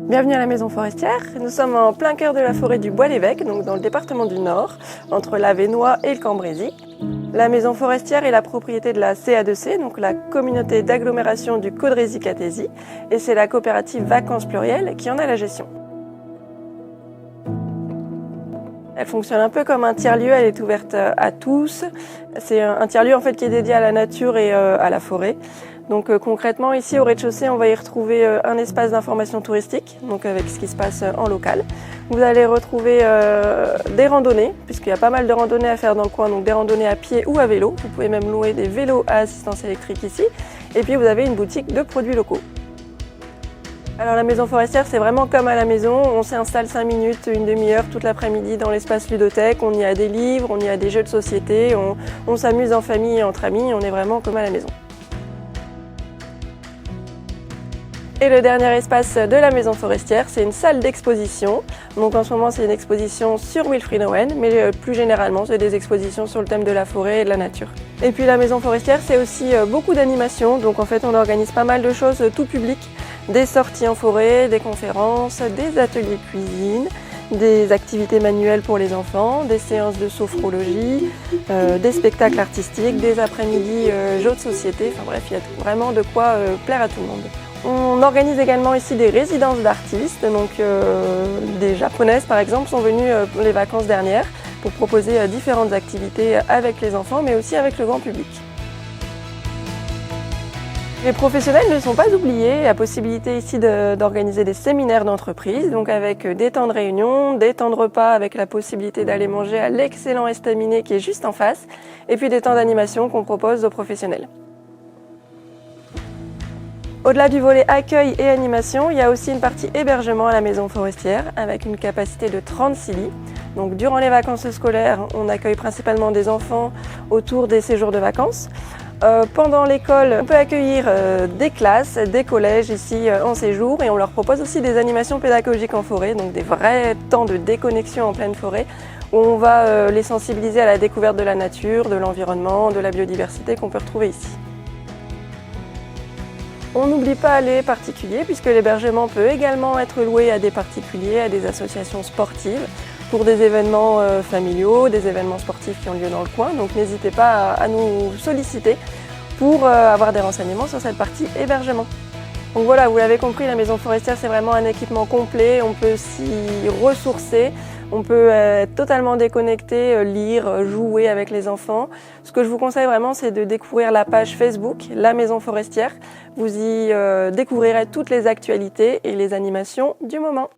Bienvenue à la Maison Forestière. Nous sommes en plein cœur de la forêt du Bois-l'Évêque, donc dans le département du Nord, entre la Vénois et le Cambrésis. La Maison Forestière est la propriété de la CA2C, donc la communauté d'agglomération du Caudrésie-Cathésie, et c'est la coopérative Vacances Plurielles qui en a la gestion. Elle fonctionne un peu comme un tiers-lieu, elle est ouverte à tous. C'est un tiers-lieu en fait qui est dédié à la nature et à la forêt. Donc concrètement ici au rez-de-chaussée on va y retrouver un espace d'information touristique, donc avec ce qui se passe en local. Vous allez retrouver des randonnées, puisqu'il y a pas mal de randonnées à faire dans le coin, donc des randonnées à pied ou à vélo. Vous pouvez même louer des vélos à assistance électrique ici. Et puis vous avez une boutique de produits locaux. Alors la Maison Forestière c'est vraiment comme à la maison, on s'installe 5 minutes, une demi-heure toute l'après-midi dans l'espace ludothèque, on y a des livres, on y a des jeux de société, on s'amuse en famille et entre amis, on est vraiment comme à la maison. Et le dernier espace de la Maison Forestière, c'est une salle d'exposition. Donc en ce moment, c'est une exposition sur Wilfried Owen, mais plus généralement, c'est des expositions sur le thème de la forêt et de la nature. Et puis la Maison Forestière, c'est aussi beaucoup d'animations. Donc en fait, on organise pas mal de choses tout public. Des sorties en forêt, des conférences, des ateliers cuisine, des activités manuelles pour les enfants, des séances de sophrologie, des spectacles artistiques, des après-midi jeux de société. Enfin bref, il y a vraiment de quoi plaire à tout le monde. On organise également ici des résidences d'artistes, donc des japonaises par exemple sont venues pour les vacances dernières pour proposer différentes activités avec les enfants mais aussi avec le grand public. Les professionnels ne sont pas oubliés, il y a possibilité ici d'organiser des séminaires d'entreprise, donc avec des temps de réunion, des temps de repas avec la possibilité d'aller manger à l'excellent estaminet qui est juste en face, et puis des temps d'animation qu'on propose aux professionnels. Au-delà du volet accueil et animation, il y a aussi une partie hébergement à la Maison Forestière avec une capacité de 36 lits. Donc durant les vacances scolaires, on accueille principalement des enfants autour des séjours de vacances. Pendant l'école, on peut accueillir des classes, des collèges ici en séjour et on leur propose aussi des animations pédagogiques en forêt, donc des vrais temps de déconnexion en pleine forêt où on va les sensibiliser à la découverte de la nature, de l'environnement, de la biodiversité qu'on peut retrouver ici. On n'oublie pas les particuliers puisque l'hébergement peut également être loué à des particuliers, à des associations sportives pour des événements familiaux, des événements sportifs qui ont lieu dans le coin. Donc n'hésitez pas à nous solliciter pour avoir des renseignements sur cette partie hébergement. Donc voilà, vous l'avez compris, la Maison Forestière c'est vraiment un équipement complet, on peut s'y ressourcer. On peut être totalement déconnecté, lire, jouer avec les enfants. Ce que je vous conseille vraiment, c'est de découvrir la page Facebook, La Maison Forestière. Vous y découvrirez toutes les actualités et les animations du moment.